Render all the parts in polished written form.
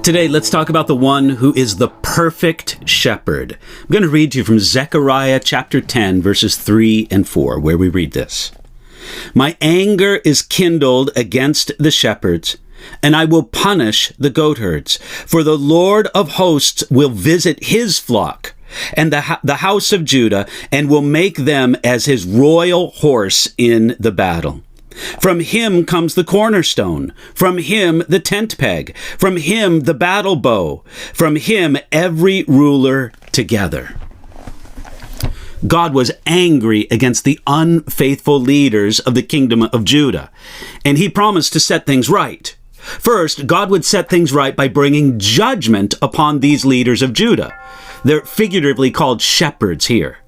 Today, let's talk about the one who is the perfect shepherd. I'm going to read to you from Zechariah chapter 10, verses 3 and 4, where we read this. My anger is kindled against the shepherds, and I will punish the goatherds. For the Lord of hosts will visit his flock and the house of Judah, and will make them as his royal horse in the battle. From him comes the cornerstone, from him the tent peg, from him the battle bow, from him every ruler together. God was angry against the unfaithful leaders of the kingdom of Judah, and he promised to set things right. First, God would set things right by bringing judgment upon these leaders of Judah. They're figuratively called shepherds here.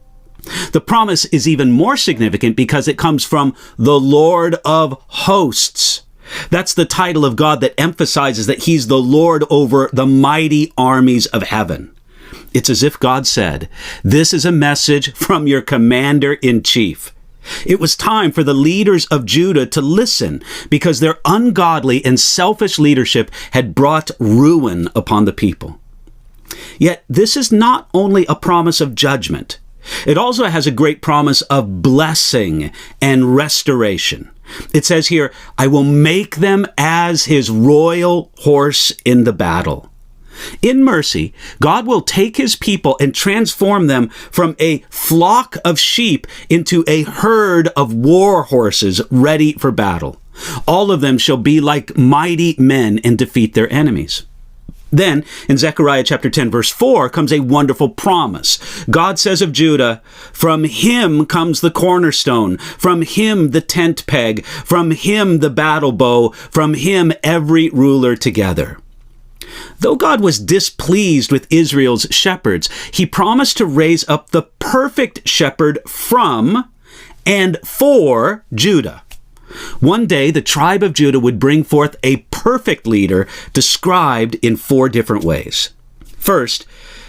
The promise is even more significant because it comes from the Lord of hosts. That's the title of God that emphasizes that he's the Lord over the mighty armies of heaven. It's as if God said, "This is a message from your commander-in-chief." It was time for the leaders of Judah to listen because their ungodly and selfish leadership had brought ruin upon the people. Yet this is not only a promise of judgment. It also has a great promise of blessing and restoration. It says here, I will make them as his royal horse in the battle. In mercy, God will take his people and transform them from a flock of sheep into a herd of war horses ready for battle. All of them shall be like mighty men and defeat their enemies. Then, in Zechariah chapter 10, verse 4, comes a wonderful promise. God says of Judah, from him comes the cornerstone, from him the tent peg, from him the battle bow, from him every ruler together. Though God was displeased with Israel's shepherds, he promised to raise up the perfect shepherd from and for Judah. One day, the tribe of Judah would bring forth a perfect leader described in 4 different ways. First,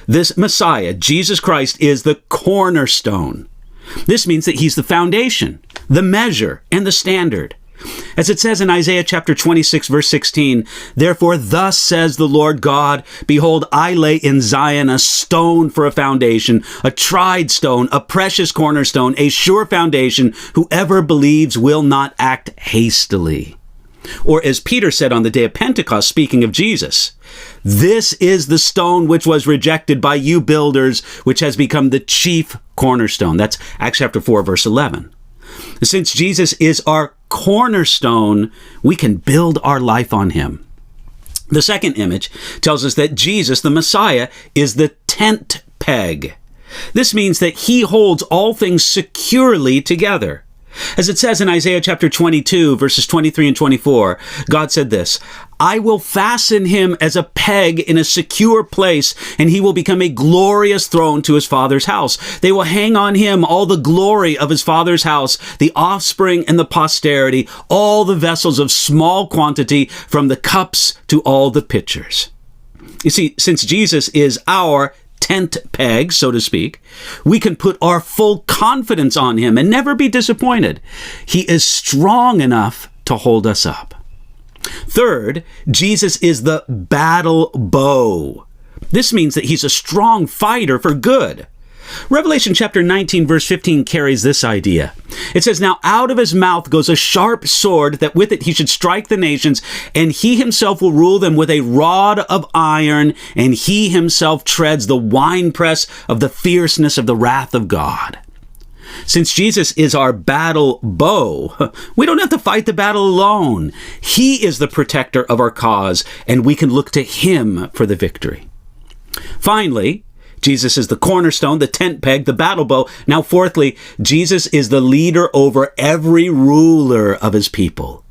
this Messiah, Jesus Christ, is the cornerstone. This means that he's the foundation, the measure, and the standard. As it says in Isaiah chapter 26, verse 16, therefore thus says the Lord God, behold, I lay in Zion a stone for a foundation, a tried stone, a precious cornerstone, a sure foundation. Whoever believes will not act hastily. Or as Peter said on the day of Pentecost, speaking of Jesus, this is the stone which was rejected by you builders, which has become the chief cornerstone. That's Acts chapter 4, verse 11. Since Jesus is our cornerstone, we can build our life on him. The second image tells us that Jesus, the Messiah, is the tent peg. This means that he holds all things securely together. As it says in Isaiah chapter 22, verses 23 and 24, God said this, I will fasten him as a peg in a secure place, and he will become a glorious throne to his father's house. They will hang on him all the glory of his father's house, the offspring and the posterity, all the vessels of small quantity, from the cups to all the pitchers. You see, since Jesus is our tent peg, so to speak, we can put our full confidence on him and never be disappointed. He is strong enough to hold us up. Third, Jesus is the battle bow. This means that he's a strong fighter for good. Revelation chapter 19, verse 15 carries this idea. It says, now out of his mouth goes a sharp sword, that with it he should strike the nations, and he himself will rule them with a rod of iron, and he himself treads the winepress of the fierceness of the wrath of God. Since Jesus is our battle bow, we don't have to fight the battle alone. He is the protector of our cause, and we can look to him for the victory. Finally, Jesus is the cornerstone, the tent peg, the battle bow. Now, fourthly, Jesus is the leader over every ruler of his people.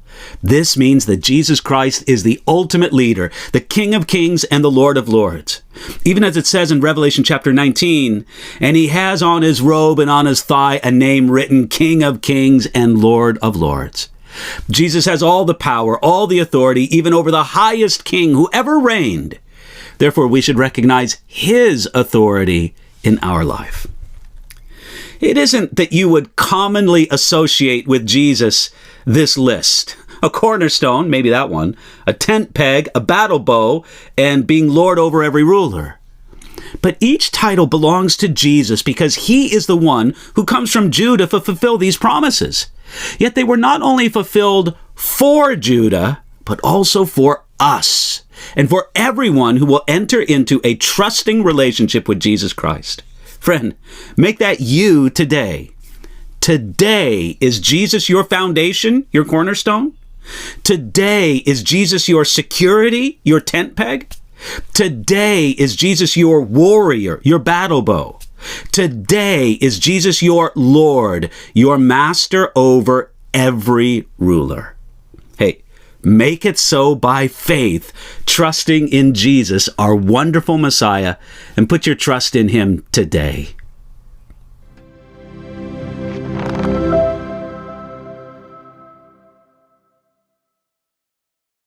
This means that Jesus Christ is the ultimate leader, the King of Kings and the Lord of Lords. Even as it says in Revelation chapter 19, and he has on his robe and on his thigh a name written, King of Kings and Lord of Lords. Jesus has all the power, all the authority, even over the highest king who ever reigned. Therefore, we should recognize his authority in our life. It isn't that you would commonly associate with Jesus this list a cornerstone, maybe that one, a tent peg, a battle bow, and being Lord over every ruler. But each title belongs to Jesus because he is the one who comes from Judah to fulfill these promises. Yet they were not only fulfilled for Judah, but also for us and for everyone who will enter into a trusting relationship with Jesus Christ. Friend, make that you today. Today, is Jesus your foundation, your cornerstone? Today, is Jesus your security, your tent peg? Today, is Jesus your warrior, your battle bow? Today, is Jesus your Lord, your master over every ruler? Hey, make it so by faith, trusting in Jesus, our wonderful Messiah, and put your trust in him today.